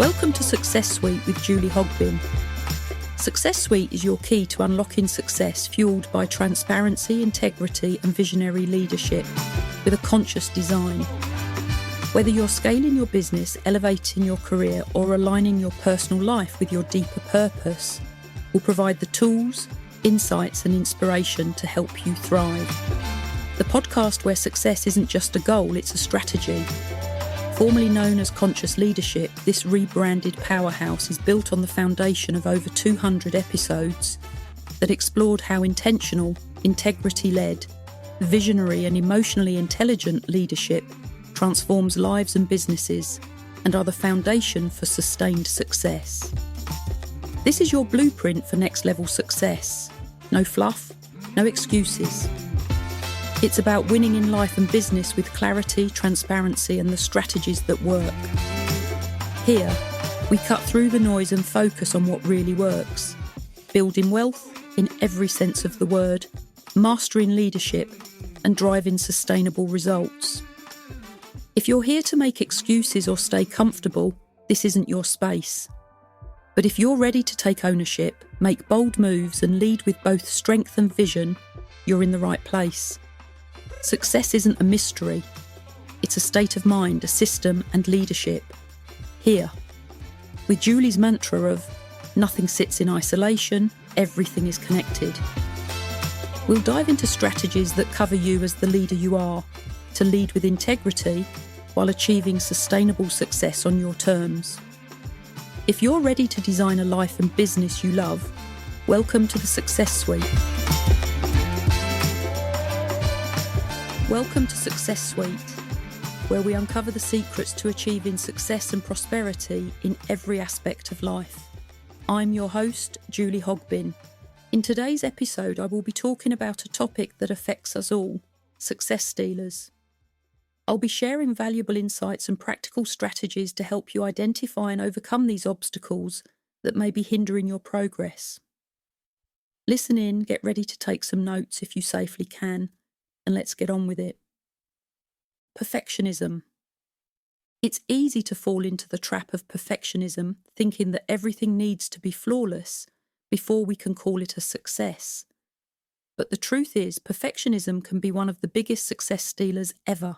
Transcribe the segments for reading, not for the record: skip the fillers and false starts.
Welcome to Success Suite with Julie Hogbin. Success Suite is your key to unlocking success fueled by transparency, integrity and visionary leadership with a conscious design. Whether you're scaling your business, elevating your career or aligning your personal life with your deeper purpose, we'll provide the tools, insights and inspiration to help you thrive. The podcast where success isn't just a goal, it's a strategy. Formerly known as Conscious Leadership, this rebranded powerhouse is built on the foundation of over 200 episodes that explored how intentional, integrity-led, visionary and emotionally intelligent leadership transforms lives and businesses and are the foundation for sustained success. This is your blueprint for next-level success. No fluff, no excuses. It's about winning in life and business with clarity, transparency and the strategies that work. Here, we cut through the noise and focus on what really works. Building wealth in every sense of the word, mastering leadership and driving sustainable results. If you're here to make excuses or stay comfortable, this isn't your space. But if you're ready to take ownership, make bold moves and lead with both strength and vision, you're in the right place. Success isn't a mystery. It's a state of mind, a system and leadership. Here, with Julie's mantra of nothing sits in isolation, everything is connected. We'll dive into strategies that cover you as the leader you are, to lead with integrity while achieving sustainable success on your terms. If you're ready to design a life and business you love, welcome to the Success Suite. Welcome to Success Suite, where we uncover the secrets to achieving success and prosperity in every aspect of life. I'm your host, Julie Hogbin. In today's episode, I will be talking about a topic that affects us all, success stealers. I'll be sharing valuable insights and practical strategies to help you identify and overcome these obstacles that may be hindering your progress. Listen in, get ready to take some notes if you safely can, and let's get on with it. Perfectionism. It's easy to fall into the trap of perfectionism, thinking that everything needs to be flawless before we can call it a success. But the truth is, perfectionism can be one of the biggest success stealers ever.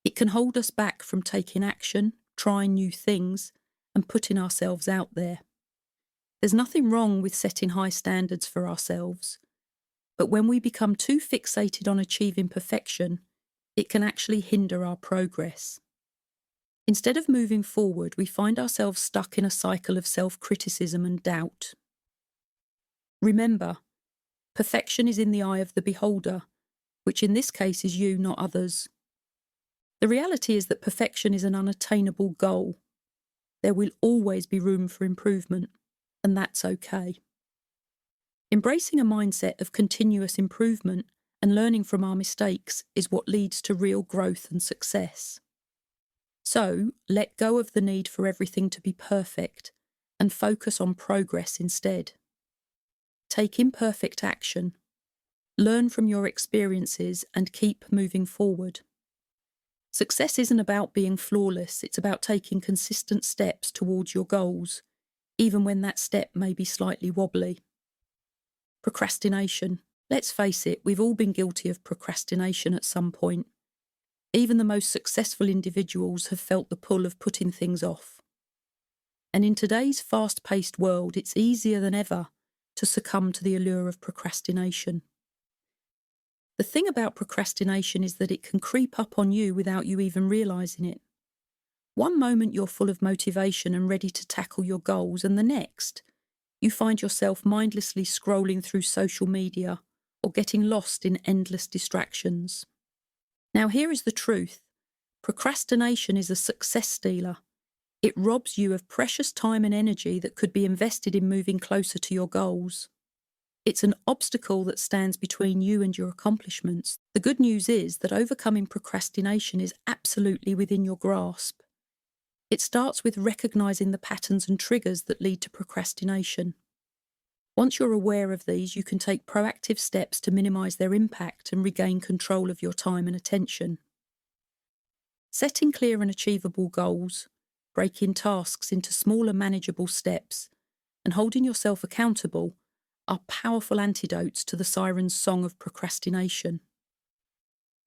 It can hold us back from taking action, trying new things, and putting ourselves out there. There's nothing wrong with setting high standards for ourselves. But when we become too fixated on achieving perfection, it can actually hinder our progress. Instead of moving forward, we find ourselves stuck in a cycle of self-criticism and doubt. Remember, perfection is in the eye of the beholder, which in this case is you, not others. The reality is that perfection is an unattainable goal. There will always be room for improvement, and that's okay. Embracing a mindset of continuous improvement and learning from our mistakes is what leads to real growth and success. So, let go of the need for everything to be perfect and focus on progress instead. Take imperfect action, learn from your experiences and keep moving forward. Success isn't about being flawless, it's about taking consistent steps towards your goals, even when that step may be slightly wobbly. Procrastination. Let's face it, we've all been guilty of procrastination at some point. Even the most successful individuals have felt the pull of putting things off. And in today's fast-paced world, it's easier than ever to succumb to the allure of procrastination. The thing about procrastination is that it can creep up on you without you even realising it. One moment you're full of motivation and ready to tackle your goals, and the next, you find yourself mindlessly scrolling through social media or getting lost in endless distractions. Now here is the truth. Procrastination is a success stealer. It robs you of precious time and energy that could be invested in moving closer to your goals. It's an obstacle that stands between you and your accomplishments. The good news is that overcoming procrastination is absolutely within your grasp. It starts with recognising the patterns and triggers that lead to procrastination. Once you're aware of these, you can take proactive steps to minimise their impact and regain control of your time and attention. Setting clear and achievable goals, breaking tasks into smaller, manageable steps, and holding yourself accountable are powerful antidotes to the siren's song of procrastination.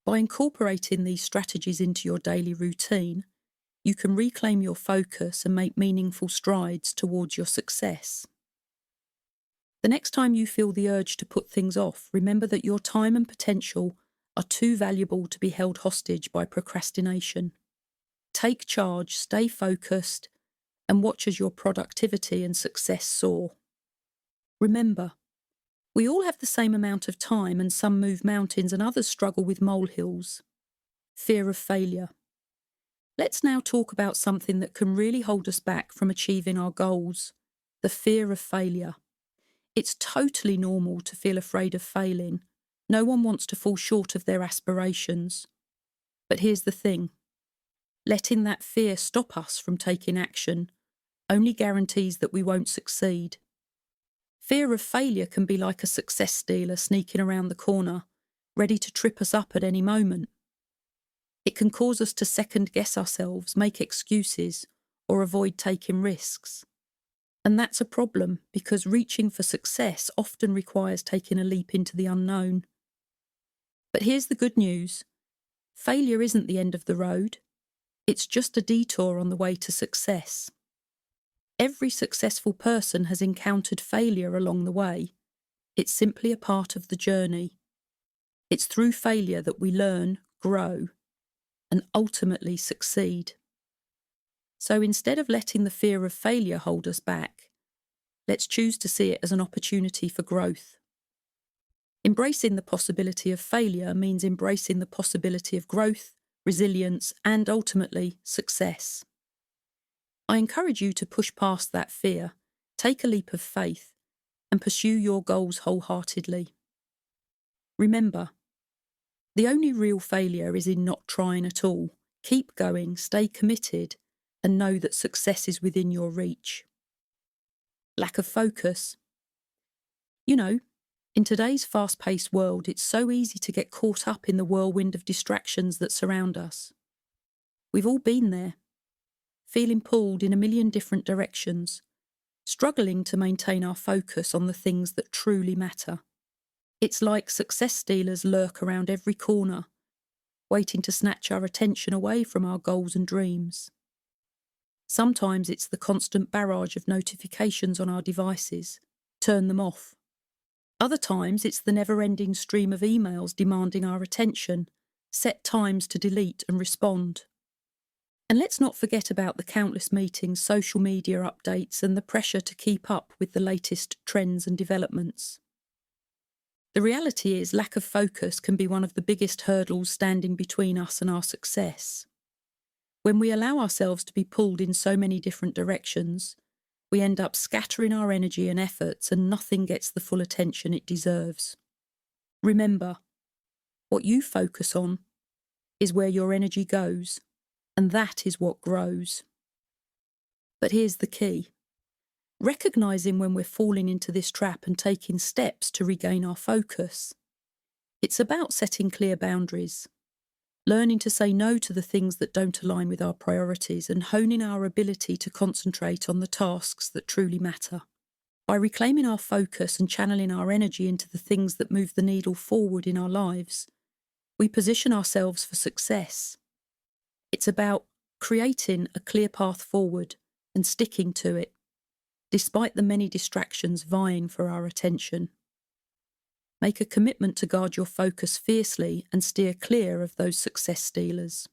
By incorporating these strategies into your daily routine, you can reclaim your focus and make meaningful strides towards your success. The next time you feel the urge to put things off, remember that your time and potential are too valuable to be held hostage by procrastination. Take charge, stay focused, and watch as your productivity and success soar. Remember, we all have the same amount of time, and some move mountains and others struggle with molehills. Fear of failure. Let's now talk about something that can really hold us back from achieving our goals: the fear of failure. It's totally normal to feel afraid of failing. No one wants to fall short of their aspirations. But here's the thing: letting that fear stop us from taking action only guarantees that we won't succeed. Fear of failure can be like a success stealer sneaking around the corner, ready to trip us up at any moment. It can cause us to second-guess ourselves, make excuses, or avoid taking risks. And that's a problem, because reaching for success often requires taking a leap into the unknown. But here's the good news: failure isn't the end of the road. It's just a detour on the way to success. Every successful person has encountered failure along the way. It's simply a part of the journey. It's through failure that we learn, grow, and ultimately succeed. So instead of letting the fear of failure hold us back, let's choose to see it as an opportunity for growth. Embracing the possibility of failure means embracing the possibility of growth, resilience, and ultimately success. I encourage you to push past that fear, take a leap of faith, and pursue your goals wholeheartedly. Remember, the only real failure is in not trying at all. Keep going, stay committed, and know that success is within your reach. Lack of focus. You know, in today's fast-paced world, it's so easy to get caught up in the whirlwind of distractions that surround us. We've all been there, feeling pulled in a million different directions, struggling to maintain our focus on the things that truly matter. It's like success stealers lurk around every corner, waiting to snatch our attention away from our goals and dreams. Sometimes it's the constant barrage of notifications on our devices. Turn them off. Other times it's the never-ending stream of emails demanding our attention. Set times to delete and respond. And let's not forget about the countless meetings, social media updates, and the pressure to keep up with the latest trends and developments. The reality is, lack of focus can be one of the biggest hurdles standing between us and our success. When we allow ourselves to be pulled in so many different directions, we end up scattering our energy and efforts, and nothing gets the full attention it deserves. Remember, what you focus on is where your energy goes, and that is what grows. But here's the key: recognizing when we're falling into this trap and taking steps to regain our focus. It's about setting clear boundaries, learning to say no to the things that don't align with our priorities, and honing our ability to concentrate on the tasks that truly matter. By reclaiming our focus and channeling our energy into the things that move the needle forward in our lives, we position ourselves for success. It's about creating a clear path forward and sticking to it, despite the many distractions vying for our attention. Make a commitment to guard your focus fiercely and steer clear of those success stealers.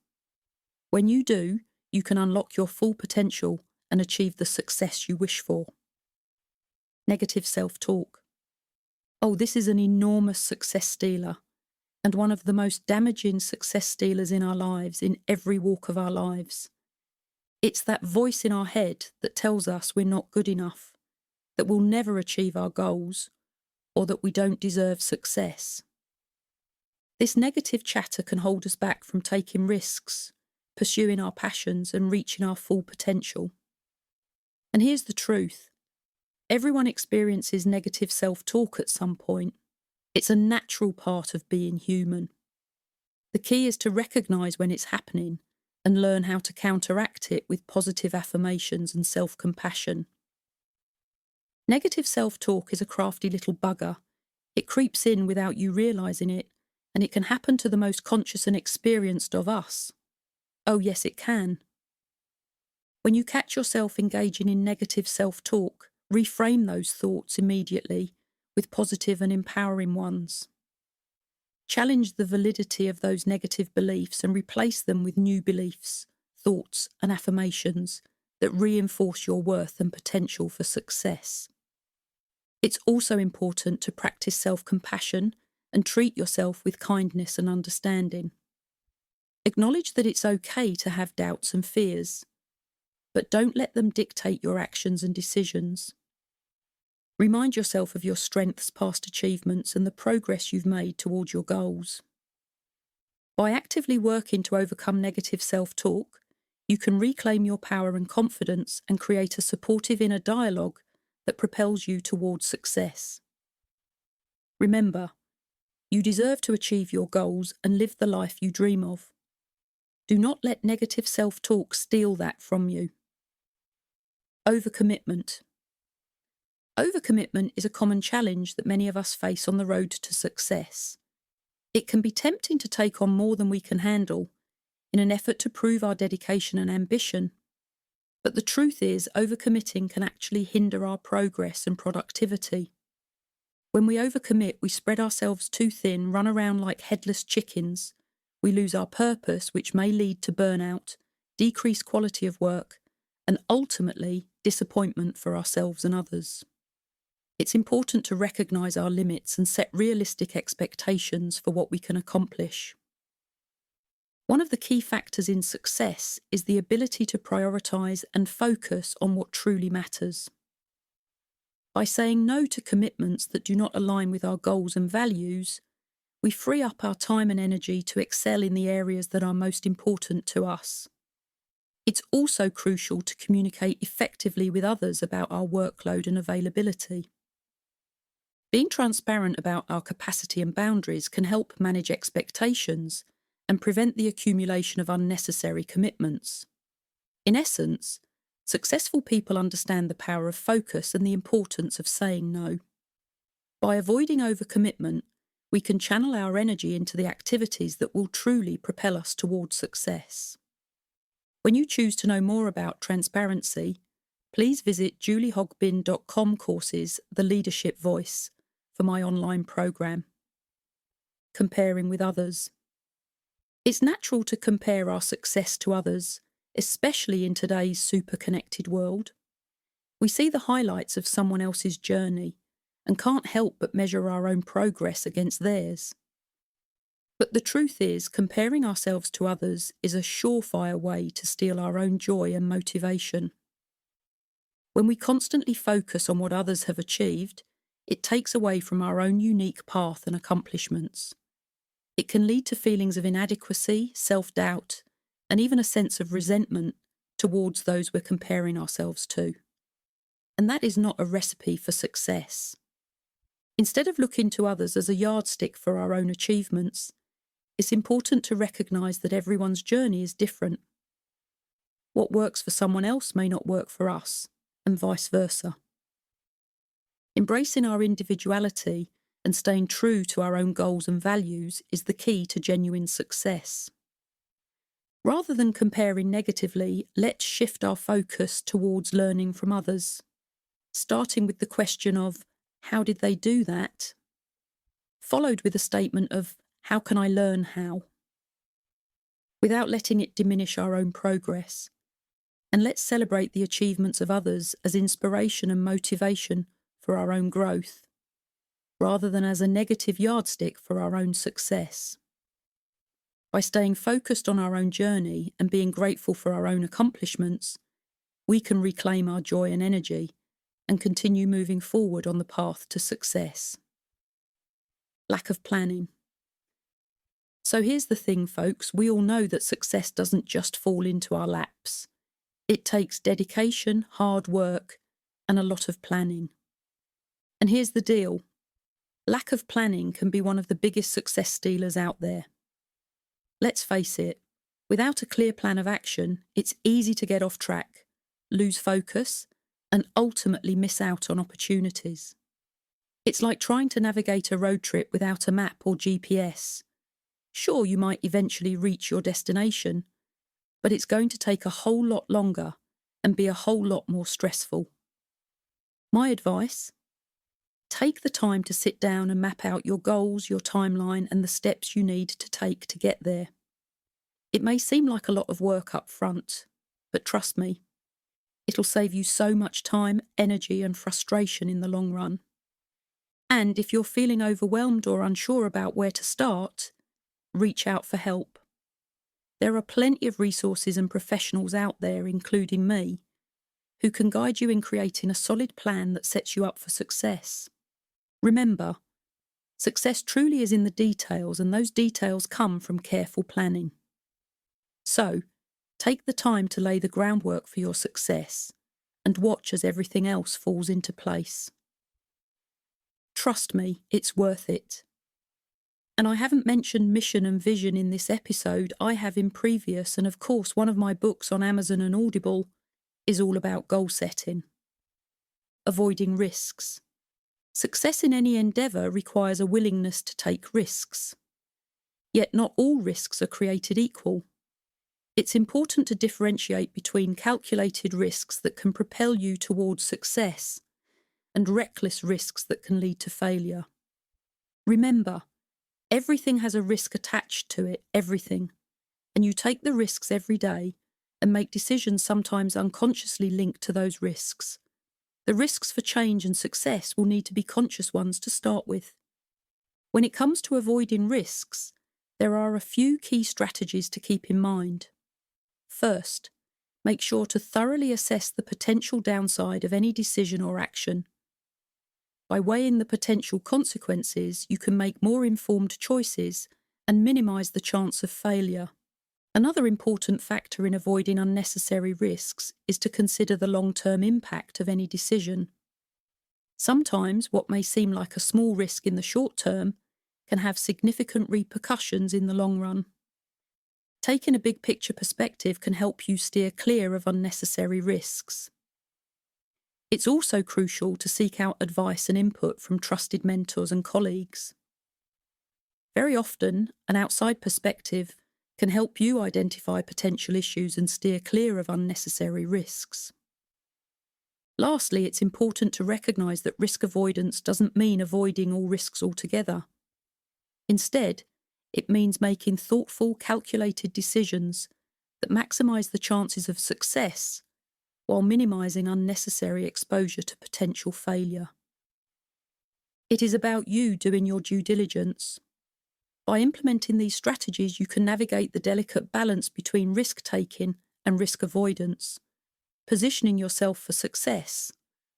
When you do, you can unlock your full potential and achieve the success you wish for. Negative self-talk. Oh, this is an enormous success stealer, and one of the most damaging success stealers in our lives, in every walk of our lives. It's that voice in our head that tells us we're not good enough, that we'll never achieve our goals, or that we don't deserve success. This negative chatter can hold us back from taking risks, pursuing our passions, and reaching our full potential. And here's the truth: everyone experiences negative self-talk at some point. It's a natural part of being human. The key is to recognise when it's happening and learn how to counteract it with positive affirmations and self-compassion. Negative self-talk is a crafty little bugger. It creeps in without you realising it, and it can happen to the most conscious and experienced of us. Oh yes, it can. When you catch yourself engaging in negative self-talk, reframe those thoughts immediately with positive and empowering ones. Challenge the validity of those negative beliefs and replace them with new beliefs, thoughts, and affirmations that reinforce your worth and potential for success. It's also important to practice self-compassion and treat yourself with kindness and understanding. Acknowledge that it's okay to have doubts and fears, but don't let them dictate your actions and decisions. Remind yourself of your strengths, past achievements, and the progress you've made towards your goals. By actively working to overcome negative self-talk, you can reclaim your power and confidence and create a supportive inner dialogue that propels you towards success. Remember, you deserve to achieve your goals and live the life you dream of. Do not let negative self-talk steal that from you. Overcommitment. Overcommitment is a common challenge that many of us face on the road to success. It can be tempting to take on more than we can handle in an effort to prove our dedication and ambition. But the truth is, overcommitting can actually hinder our progress and productivity. When we overcommit, we spread ourselves too thin, run around like headless chickens. We lose our purpose, which may lead to burnout, decreased quality of work, and ultimately disappointment for ourselves and others. It's important to recognise our limits and set realistic expectations for what we can accomplish. One of the key factors in success is the ability to prioritise and focus on what truly matters. By saying no to commitments that do not align with our goals and values, we free up our time and energy to excel in the areas that are most important to us. It's also crucial to communicate effectively with others about our workload and availability. Being transparent about our capacity and boundaries can help manage expectations and prevent the accumulation of unnecessary commitments. In essence, successful people understand the power of focus and the importance of saying no. By avoiding overcommitment, we can channel our energy into the activities that will truly propel us towards success. When you choose to know more about transparency, please visit juliehogbin.com courses The Leadership Voice for my online programme. Comparing with others. It's natural to compare our success to others, especially in today's super-connected world. We see the highlights of someone else's journey and can't help but measure our own progress against theirs. But the truth is, comparing ourselves to others is a surefire way to steal our own joy and motivation. When we constantly focus on what others have achieved, it takes away from our own unique path and accomplishments. It can lead to feelings of inadequacy, self-doubt, and even a sense of resentment towards those we're comparing ourselves to. And that is not a recipe for success. Instead of looking to others as a yardstick for our own achievements, it's important to recognise that everyone's journey is different. What works for someone else may not work for us, and vice versa. Embracing our individuality and staying true to our own goals and values is the key to genuine success. Rather than comparing negatively, let's shift our focus towards learning from others, starting with the question of, how did they do that? Followed with a statement of, how can I learn how? Without letting it diminish our own progress. And let's celebrate the achievements of others as inspiration and motivation for our own growth, rather than as a negative yardstick for our own success. By staying focused on our own journey and being grateful for our own accomplishments, we can reclaim our joy and energy and continue moving forward on the path to success. Lack of planning. So here's the thing, folks, we all know that success doesn't just fall into our laps. It takes dedication, hard work, and a lot of planning. And here's the deal. Lack of planning can be one of the biggest success stealers out there. Let's face it, Without a clear plan of action, it's easy to get off track, lose focus, and ultimately miss out on opportunities. It's like trying to navigate a road trip without a map or GPS. Sure, you might eventually reach your destination, but it's going to take a whole lot longer and be a whole lot more stressful. My advice? Take the time to sit down and map out your goals, your timeline, and the steps you need to take to get there. It may seem like a lot of work up front, but trust me, it'll save you so much time, energy, and frustration in the long run. And if you're feeling overwhelmed or unsure about where to start, reach out for help. There are plenty of resources and professionals out there, including me, who can guide you in creating a solid plan that sets you up for success. Remember, success truly is in the details, and those details come from careful planning. So, take the time to lay the groundwork for your success and watch as everything else falls into place. Trust me, it's worth it. And I haven't mentioned mission and vision in this episode. I have in previous, and of course one of my books on Amazon and Audible is all about goal setting. Avoiding risks. Success in any endeavour requires a willingness to take risks. Yet not all risks are created equal. It's important to differentiate between calculated risks that can propel you towards success and reckless risks that can lead to failure. Remember, everything has a risk attached to it, everything, and you take the risks every day and make decisions sometimes unconsciously linked to those risks. The risks for change and success will need to be conscious ones to start with. When it comes to avoiding risks, there are a few key strategies to keep in mind. First, make sure to thoroughly assess the potential downside of any decision or action. By weighing the potential consequences, you can make more informed choices and minimise the chance of failure. Another important factor in avoiding unnecessary risks is to consider the long-term impact of any decision. Sometimes what may seem like a small risk in the short term can have significant repercussions in the long run. Taking a big picture perspective can help you steer clear of unnecessary risks. It's also crucial to seek out advice and input from trusted mentors and colleagues. Very often, an outside perspective can help you identify potential issues and steer clear of unnecessary risks. Lastly, it's important to recognise that risk avoidance doesn't mean avoiding all risks altogether. Instead, it means making thoughtful, calculated decisions that maximise the chances of success while minimising unnecessary exposure to potential failure. It is about you doing your due diligence. By implementing these strategies, you can navigate the delicate balance between risk-taking and risk avoidance, positioning yourself for success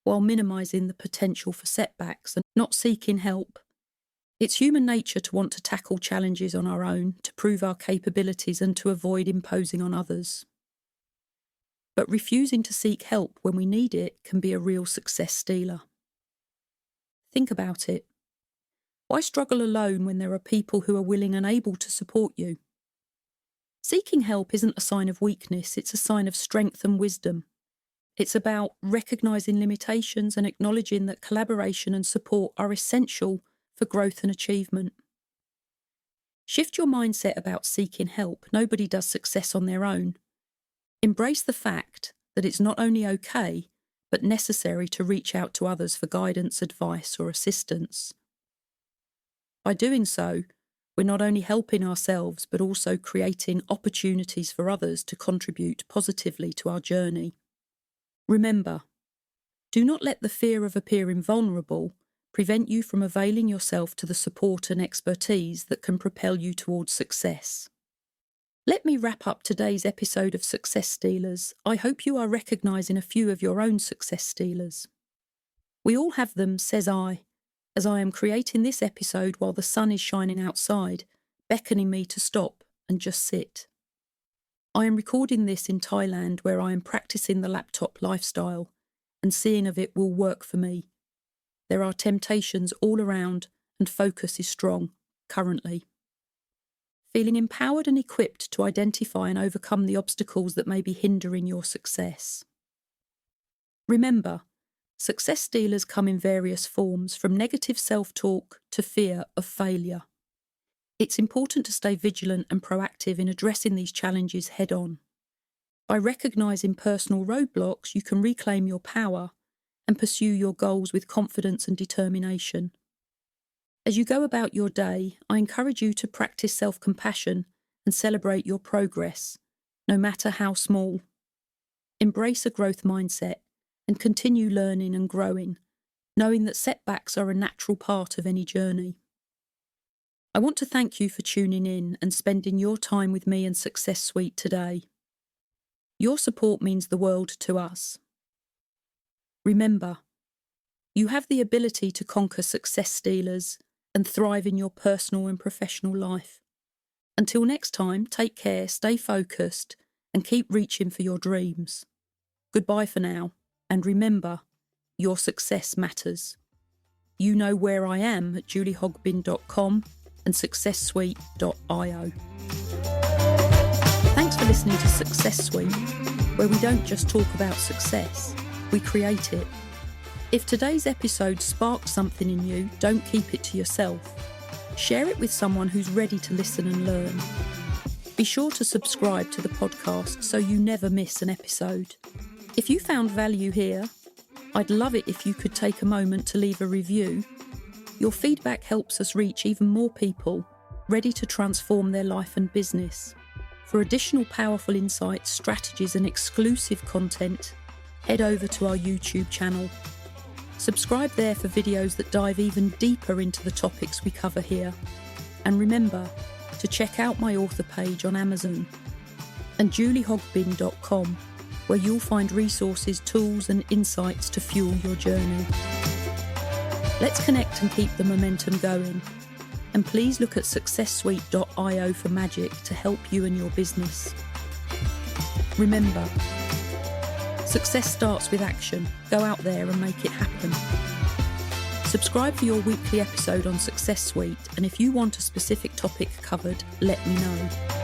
while minimising the potential for setbacks and not seeking help. It's human nature to want to tackle challenges on our own, to prove our capabilities and to avoid imposing on others. But refusing to seek help when we need it can be a real success stealer. Think about it. Why struggle alone when there are people who are willing and able to support you? Seeking help isn't a sign of weakness, it's a sign of strength and wisdom. It's about recognising limitations and acknowledging that collaboration and support are essential for growth and achievement. Shift your mindset about seeking help. Nobody does success on their own. Embrace the fact that it's not only okay, but necessary to reach out to others for guidance, advice, or assistance. By doing so, we're not only helping ourselves, but also creating opportunities for others to contribute positively to our journey. Remember, do not let the fear of appearing vulnerable prevent you from availing yourself to the support and expertise that can propel you towards success. Let me wrap up today's episode of Success Stealers. I hope you are recognising a few of your own success stealers. We all have them, says I, as I am creating this episode while the sun is shining outside, beckoning me to stop and just sit. I am recording this in Thailand, where I am practicing the laptop lifestyle, and seeing if it will work for me. There are temptations all around, and focus is strong, currently. feeling empowered and equipped to identify and overcome the obstacles that may be hindering your success. Remember, success stealers come in various forms, from negative self-talk to fear of failure. It's important to stay vigilant and proactive in addressing these challenges head-on. By recognising personal roadblocks, you can reclaim your power and pursue your goals with confidence and determination. As you go about your day, I encourage you to practice self-compassion and celebrate your progress, no matter how small. Embrace a growth mindset and continue learning and growing, knowing that setbacks are a natural part of any journey. I want to thank you for tuning in and spending your time with me and Success Suite today. Your support means the world to us. Remember, you have the ability to conquer success stealers and thrive in your personal and professional life. Until next time, take care, stay focused, and keep reaching for your dreams. Goodbye for now, and remember, your success matters. You know where I am at juliehogbin.com and successuite.io. Thanks for listening to Success Suite, where we don't just talk about success, we create it. If today's episode sparked something in you, don't keep it to yourself. Share it with someone who's ready to listen and learn. Be sure to subscribe to the podcast so you never miss an episode. If you found value here, I'd love it if you could take a moment to leave a review. Your feedback helps us reach even more people ready to transform their life and business. For additional powerful insights, strategies, and exclusive content, head over to our YouTube channel. Subscribe there for videos that dive even deeper into the topics we cover here. And remember to check out my author page on Amazon and juliehogbin.com, where you'll find resources, tools, and insights to fuel your journey. Let's connect and keep the momentum going. And please look at successuite.io for magic to help you and your business. Remember, success starts with action. Go out there and make it happen. Subscribe for your weekly episode on Success Suite, and if you want a specific topic covered, let me know.